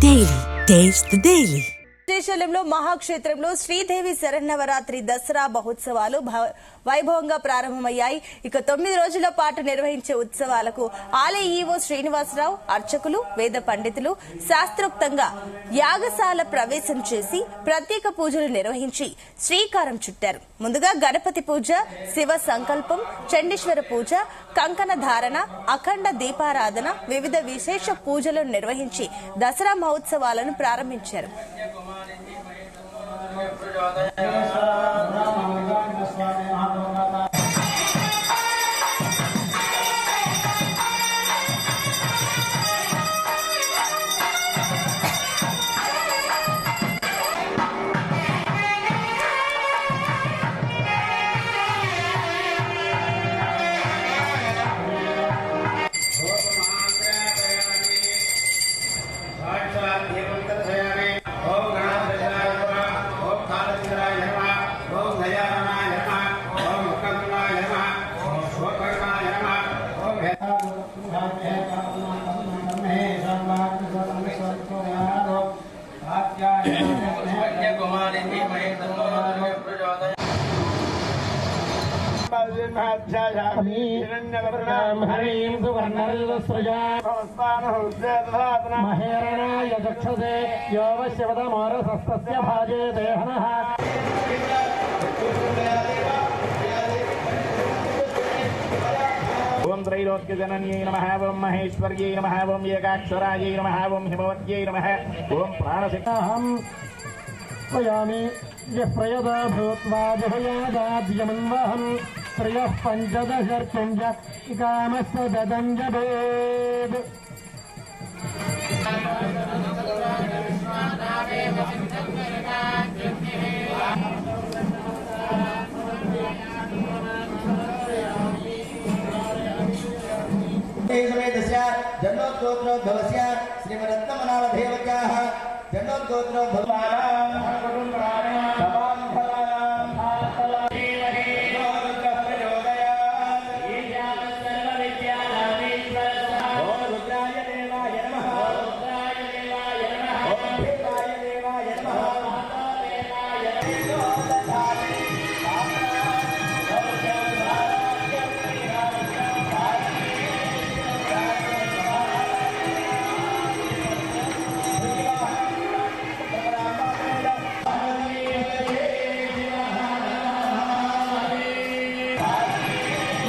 Daily taste the daily. శ్రీశైలంలో మహాక్షేత్రంలో శ్రీదేవి శరన్నవరాత్రి దసరా మహోత్సవాలు వైభవంగా ప్రారంభమయ్యాయి. ఇక 9 రోజుల పాటు నిర్వహించే ఉత్సవాలకు ఆలయ ఈవో శ్రీనివాసరావు, అర్చకులు, వేద పండితులు శాస్త్రోక్తంగా యాగశాల ప్రవేశం చేసి ప్రత్యేక పూజలు నిర్వహించి శ్రీకారం చుట్టారు. ముందుగా గణపతి పూజ, శివ సంకల్పం, చండీశ్వర పూజ, కంకణ ధారణ, అఖండ దీపారాధన, వివిధ విశేష పూజలను నిర్వహించి దసరా మహోత్సవాలను ప్రారంభించారు. మహేరణాయ చక్షుషే యోగ శివతమోరసస్తస్య భాజే దేహనః. ఓం త్రైలోక్యజనన్యై నమః, ఓం మహేశ్వర్యై నమః, ఓం ఏకాక్షరాయై నమః, ఓం హిమవత్యై నమః, ఓం ప్రాణశక్తాహం స్వయామి యః ప్రయదా భూత్వా జహయాదాద్యమన్వహం త్రయః పంచదశర్చంజ కామస్య దదంజభేద్. जन्नोत्गोत्रोद्भवस्य श्रीमरत्नमनावधेवत्याः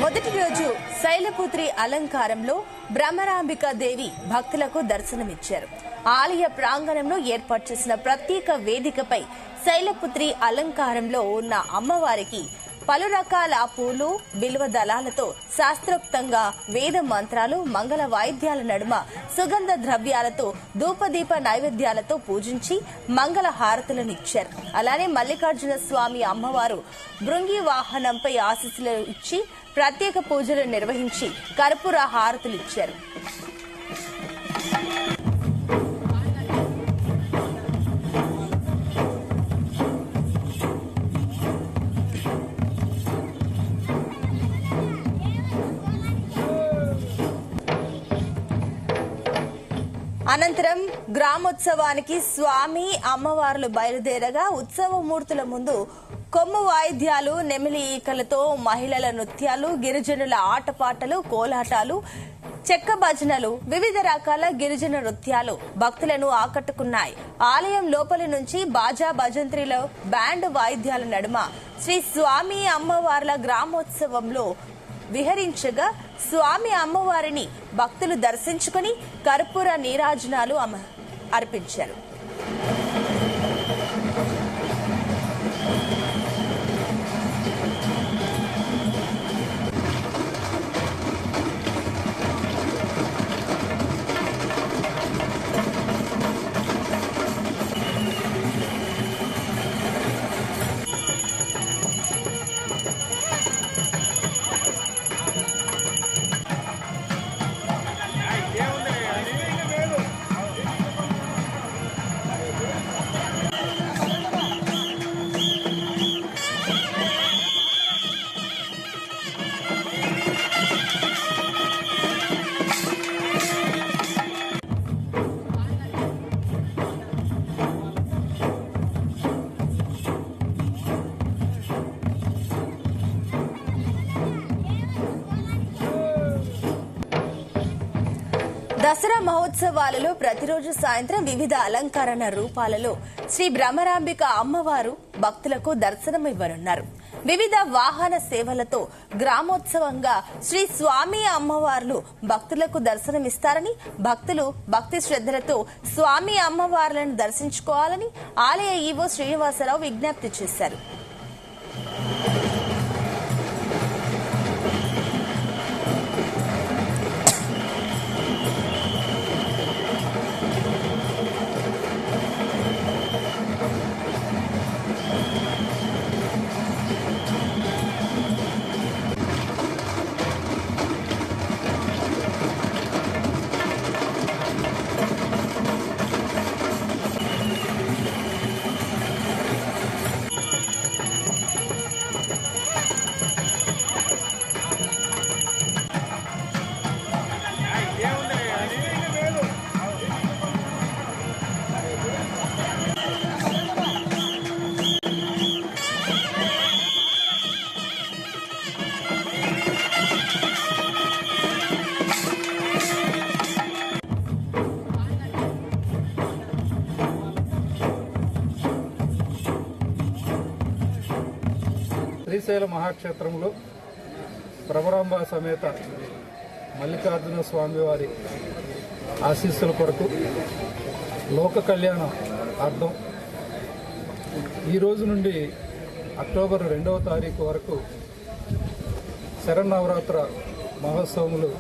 మొదటి రోజు శైలపుత్రి అలంకారంలో బ్రహ్మరాంబికా దేవి భక్తులకు దర్శనమిచ్చారు. ఆలయ ప్రాంగణంలో ఏర్పాటు చేసిన ప్రత్యేక వేదికపై శైలపుత్రి అలంకారంలో ఉన్న అమ్మవారికి పలు రకాల పూలు, బిల్వ దళాలతో శాస్త్రోక్తంగా వేద మంత్రాలు, మంగళ వాయిద్యాల నడుమ సుగంధ ద్రవ్యాలతో ధూపదీప నైవేద్యాలతో పూజించి మంగళ హారతులను ఇచ్చారు. అలానే మల్లికార్జున స్వామి అమ్మవారు భృంగి వాహనంపై ఆశీస్సులు ఇచ్చి ప్రత్యేక పూజలు నిర్వహించి కర్పూర హారతులు ఇచ్చారు. అనంతరం గ్రామోత్సవానికి స్వామి అమ్మవార్లు బయలుదేరగా ఉత్సవమూర్తుల ముందు కొమ్ము వాయిద్యాలు, నెమిలి ఈకలతో మహిళల నృత్యాలు, గిరిజనుల ఆటపాటలు, కోలాటాలు, చెక్క భజనలు, వివిధ రకాల గిరిజన నృత్యాలు భక్తులను ఆకట్టుకున్నాయి. ఆలయం లోపలి నుంచి బాజా భజంత్రిల బ్యాండ్ వాయిద్యాల నడుమ శ్రీ స్వామి అమ్మవార్ల గ్రామోత్సవంలో విహరించగా స్వామి అమ్మవారిని భక్తులు దర్శించుకుని కర్పూర నీరాజనాలు అర్పించారు. దసరా మహోత్సవాలలో ప్రతిరోజు సాయంత్రం వివిధ అలంకరణ రూపాలలో శ్రీ భ్రమరాంబిక అమ్మవారు భక్తులకు దర్శనమివ్వనున్నారు. వివిధ వాహన సేవలతో గ్రామోత్సవంగా శ్రీ స్వామి అమ్మవార్లు భక్తులకు దర్శనమిస్తారని, భక్తులు భక్తి శ్రద్ధలతో స్వామి అమ్మవార్లను దర్శించుకోవాలని ఆలయ ఈవో శ్రీనివాసరావు విజ్ఞప్తి చేశారు. శ్రీశైల మహాక్షేత్రంలో భ్రమరాంబ సమేత మల్లికార్జున స్వామివారి ఆశీస్సుల కొరకు లోక కళ్యాణం అర్థం ఈ రోజు నుండి అక్టోబర్ 2వ తారీఖు వరకు శరన్నవరాత్ర మహోత్సవములు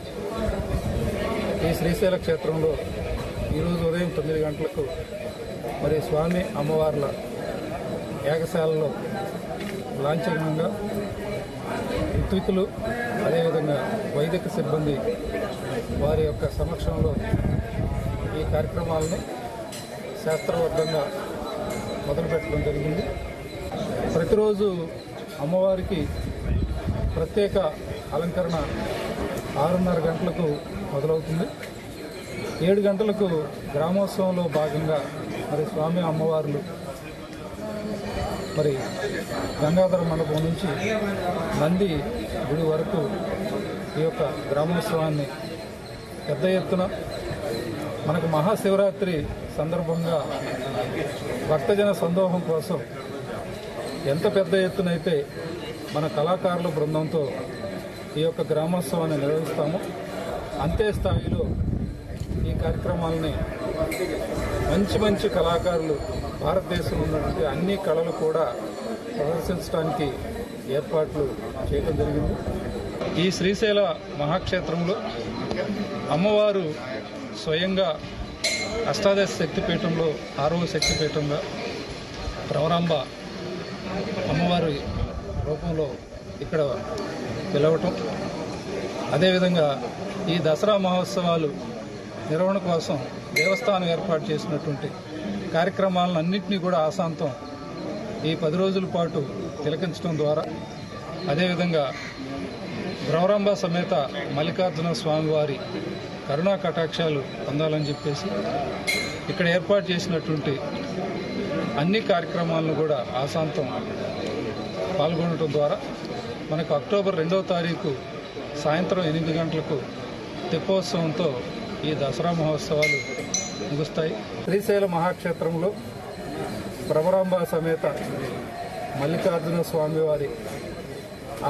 ఈ శ్రీశైల క్షేత్రంలో ఈరోజు ఉదయం 9 గంటలకు మరి స్వామి అమ్మవార్ల యాగశాలలో లాంఛనంగా ఋత్వికులు అదేవిధంగా వైదిక సిబ్బంది వారి యొక్క సమక్షంలో ఈ కార్యక్రమాలను శాస్త్రబద్ధంగా మొదలుపెట్టడం జరిగింది. ప్రతిరోజు అమ్మవారికి ప్రత్యేక అలంకరణ 6:30 గంటలకు మొదలవుతుంది. 7 గంటలకు గ్రామోత్సవంలో భాగంగా మరి స్వామి అమ్మవార్లు మరి గంగాధర మండపం నుంచి నంది గుడి వరకు ఈ యొక్క గ్రామోత్సవాన్ని పెద్ద ఎత్తున మనకు మహాశివరాత్రి సందర్భంగా భక్తజన సందోహం కోసం ఎంత పెద్ద ఎత్తునైతే మన కళాకారుల బృందంతో ఈ యొక్క గ్రామోత్సవాన్ని నిర్వహిస్తామో అంతే స్థాయిలో ఈ కార్యక్రమాలని మంచి కళాకారులు భారతదేశంలో ఉన్నటువంటి అన్ని కళలు కూడా ప్రదర్శించడానికి ఏర్పాట్లు చేయడం జరిగింది. ఈ శ్రీశైల మహాక్షేత్రంలో అమ్మవారు స్వయంగా అష్టాదశ శక్తిపీఠంలో 6వ శక్తిపీఠంగా భ్రమరాంబ అమ్మవారి రూపంలో ఇక్కడ పిలవటం, అదేవిధంగా ఈ దసరా మహోత్సవాలు నిర్వహణ కోసం దేవస్థానం ఏర్పాటు చేసినటువంటి కార్యక్రమాలన్నింటినీ కూడా ఆశాంతం ఈ 10 రోజుల పాటు తిలకించడం ద్వారా, అదేవిధంగా భ్రమరాంబ సమేత మల్లికార్జున స్వామివారి కరుణా కటాక్షాలు పొందాలని చెప్పేసి ఇక్కడ ఏర్పాటు చేసినటువంటి అన్ని కార్యక్రమాలను కూడా ఆశాంతం పాల్గొనడం ద్వారా మనకు అక్టోబర్ 2వ తారీఖు సాయంత్రం 8 గంటలకు తెప్పోత్సవంతో ఈ దసరా మహోత్సవాలు ముగుస్తాయి. శ్రీశైల మహాక్షేత్రంలో భ్రమరాంబ సమేత మల్లికార్జున స్వామివారి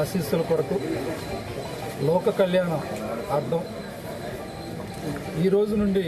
ఆశీస్సుల కొరకు లోక కళ్యాణం అర్థం ఈ రోజు నుండి